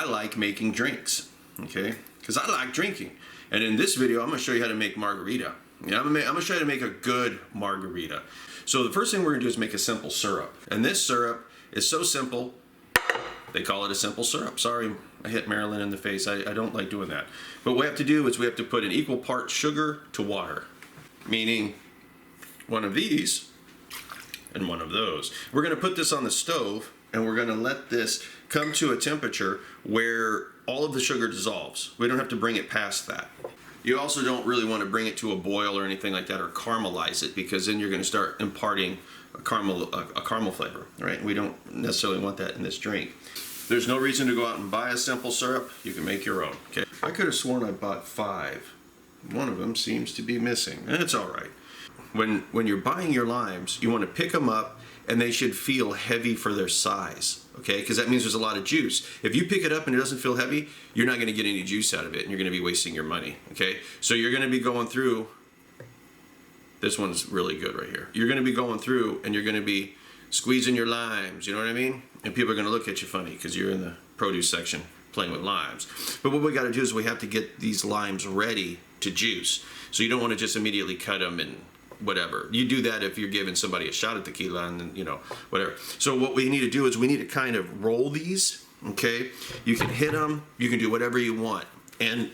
like making drinks, okay? Because I like drinking. And in this video, I'm gonna show you how to make margarita. Yeah, I'm gonna show you how to make a good margarita. So the first thing we're gonna do is make a simple syrup. And this syrup is so simple, they call it a simple syrup. Sorry, I hit Marilyn in the face. I don't like doing that. But what we have to do is we have to put an equal part sugar to water. Meaning one of these and one of those. We're gonna put this on the stove and we're gonna let this come to a temperature where all of the sugar dissolves. We don't have to bring it past that. You also don't really want to bring it to a boil or anything like that or caramelize it, because then you're going to start imparting a caramel flavor, right? We don't necessarily want that in this drink. There's no reason to go out and buy a simple syrup. You can make your own, okay? I could have sworn I bought 5. One of them seems to be missing, and it's all right. When you're buying your limes, you want to pick them up and they should feel heavy for their size, okay? Because that means there's a lot of juice. If you pick it up and it doesn't feel heavy, you're not going to get any juice out of it and you're going to be wasting your money, okay? So you're going to be going through, this one's really good right here. You're going to be going through and you're going to be squeezing your limes, you know what I mean? And people are going to look at you funny because you're in the produce section playing with limes. But what we got to do is we have to get these limes ready to juice. So you don't want to just immediately cut them and whatever. You do that if you're giving somebody a shot at tequila and then, you know, whatever. So what we need to do is we need to kind of roll these, okay? You can hit them, you can do whatever you want. And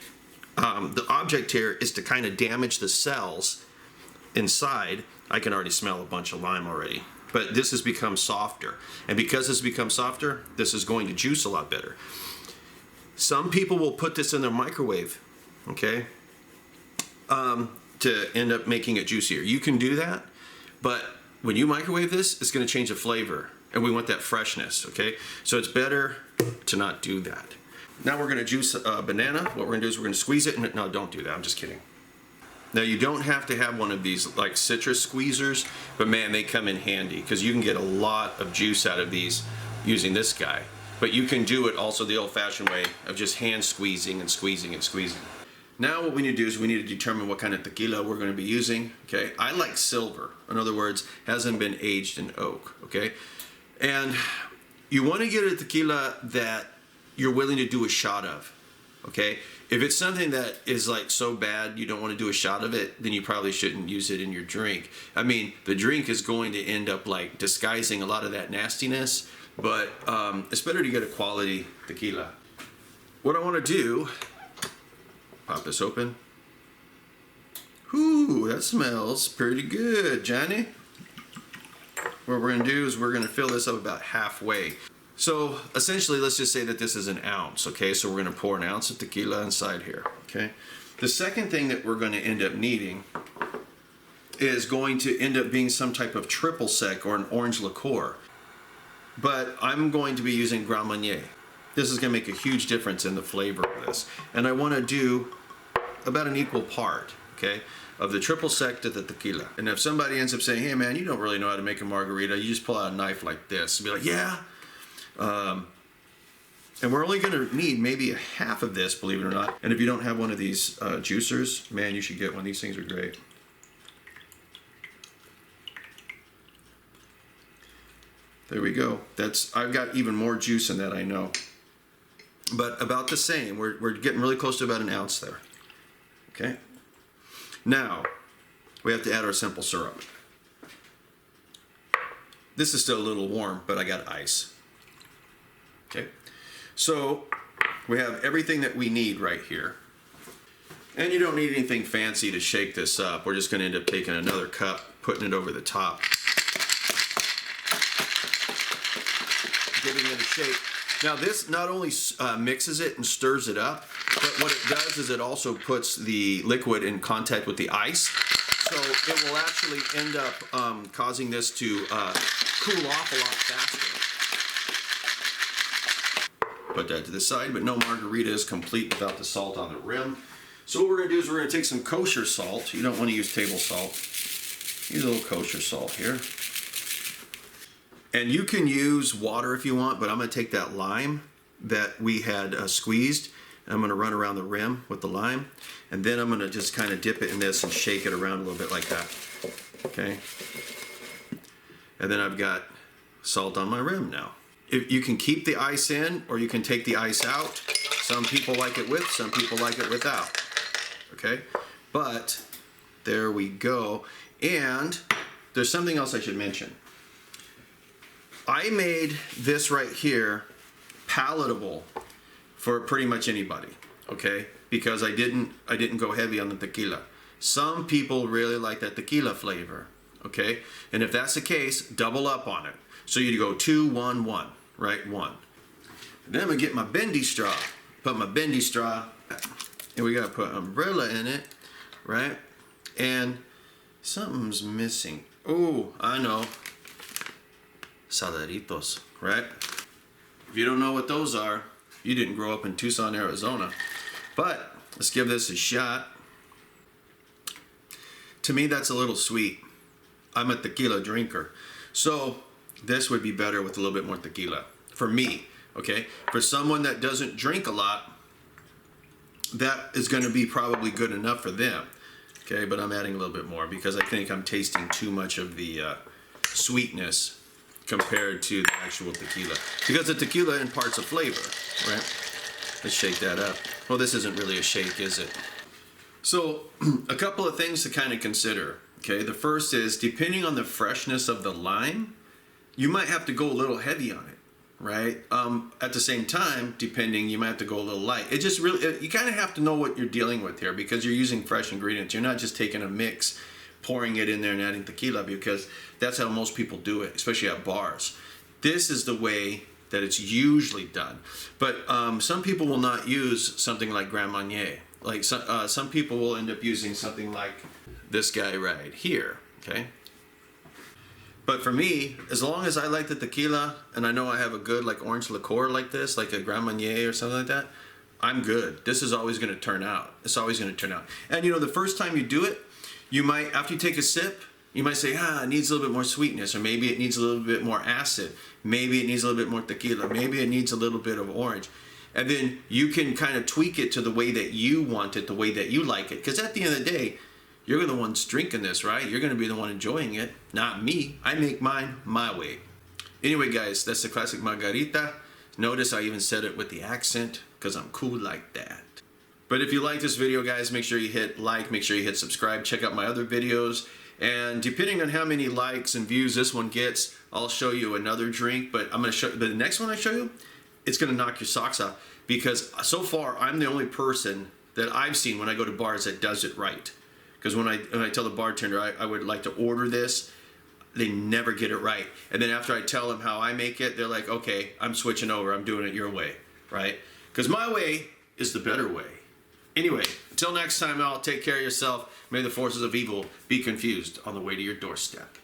the object here is to kind of damage the cells inside. I can already smell a bunch of lime already. But this has become softer. And because this has become softer, this is going to juice a lot better. Some people will put this in their microwave, okay? To end up making it juicier. You can do that, but when you microwave this, it's going to change the flavor, and we want that freshness, okay? So it's better to not do that. Now we're going to juice a banana. What we're going to do is we're going to squeeze it, and no, don't do that. I'm just kidding. Now you don't have to have one of these like citrus squeezers, but man, they come in handy because you can get a lot of juice out of these using this guy. But you can do it also the old-fashioned way of just hand squeezing and squeezing and squeezing. Now what we need to do is we need to determine what kind of tequila we're going to be using, okay? I like silver. In other words, hasn't been aged in oak, okay? And you want to get a tequila that you're willing to do a shot of, okay? If it's something that is like so bad you don't want to do a shot of it, then you probably shouldn't use it in your drink. I mean, the drink is going to end up like disguising a lot of that nastiness, but it's better to get a quality tequila. What I want to do, pop this open. Ooh, that smells pretty good, Johnny. What we're gonna do is we're gonna fill this up about halfway. So essentially, let's just say that this is an ounce, okay? So we're gonna pour an ounce of tequila inside here, okay? The second thing that we're gonna end up needing is going to end up being some type of triple sec or an orange liqueur. But I'm going to be using Grand Marnier. This is going to make a huge difference in the flavor of this. And I want to do about an equal part, okay, of the triple sec to the tequila. And if somebody ends up saying, hey man, you don't really know how to make a margarita, you just pull out a knife like this and be like, yeah. And we're only going to need maybe a half of this, believe it or not. And if you don't have one of these juicers, man, you should get one. These things are great. There we go. I've got even more juice in that, I know. But about the same. We're getting really close to about an ounce there. Okay. Now, we have to add our simple syrup. This is still a little warm, but I got ice. Okay. So, we have everything that we need right here. And you don't need anything fancy to shake this up. We're just going to end up taking another cup, putting it over the top, giving it a shake. Now this not only mixes it and stirs it up, but what it does is it also puts the liquid in contact with the ice. So it will actually end up causing this to cool off a lot faster. Put that to the side, but no margarita is complete without the salt on the rim. So what we're going to do is we're going to take some kosher salt. You don't want to use table salt. Use a little kosher salt here. And you can use water if you want, but I'm going to take that lime that we had squeezed, and I'm going to run around the rim with the lime, and then I'm going to just kind of dip it in this and shake it around a little bit like that. Okay? And then I've got salt on my rim now. if you can keep the ice in or you can take the ice out. Some people like it with, some people like it without. Okay, but there we go. And there's something else I should mention. I made this right here palatable for pretty much anybody, okay? Because I didn't go heavy on the tequila. Some people really like that tequila flavor, okay? And if that's the case, double up on it. So you go 2, 1, 1, right? 1. And then I'm gonna get my bendy straw. Put my bendy straw, and we gotta put umbrella in it, right? And something's missing. Oh, I know. Saladitos, right? If you don't know what those are, you didn't grow up in Tucson, Arizona. But let's give this a shot. To me, that's a little sweet. I'm a tequila drinker. So this would be better with a little bit more tequila. For me, okay? For someone that doesn't drink a lot, that is gonna be probably good enough for them. Okay, but I'm adding a little bit more because I think I'm tasting too much of the sweetness compared to the actual tequila. Because the tequila imparts a flavor, right? Let's shake that up. Well, this isn't really a shake, is it? So, a couple of things to kind of consider. Okay, the first is, depending on the freshness of the lime, you might have to go a little heavy on it, right? At the same time, depending, you might have to go a little light. It just really, you kind of have to know what you're dealing with here because you're using fresh ingredients. You're not just taking a mix, pouring it in there and adding tequila, because that's how most people do it, especially at bars. This is the way that it's usually done. But some people will not use something like Grand Marnier. Like some people will end up using something like this guy right here, okay? But for me, as long as I like the tequila and I know I have a good like orange liqueur like this, like a Grand Marnier or something like that, I'm good. This is always gonna turn out. It's always gonna turn out. And you know, the first time you do it, you might, after you take a sip, you might say, it needs a little bit more sweetness, or maybe it needs a little bit more acid. Maybe it needs a little bit more tequila. Maybe it needs a little bit of orange. And then you can kind of tweak it to the way that you want it, the way that you like it. Because at the end of the day, you're the ones drinking this, right? You're going to be the one enjoying it, not me. I make mine my way. Anyway, guys, that's the classic margarita. Notice I even said it with the accent, because I'm cool like that. But if you like this video, guys, make sure you hit like, make sure you hit subscribe, check out my other videos. And depending on how many likes and views this one gets, I'll show you another drink. But I'm going to show the next one I show you, it's going to knock your socks off. Because so far, I'm the only person that I've seen when I go to bars that does it right. Because when I tell the bartender I would like to order this, they never get it right. And then after I tell them how I make it, they're like, okay, I'm switching over. I'm doing it your way, right? Because my way is the better way. Anyway, until next time, I'll take care of yourself. May the forces of evil be confused on the way to your doorstep.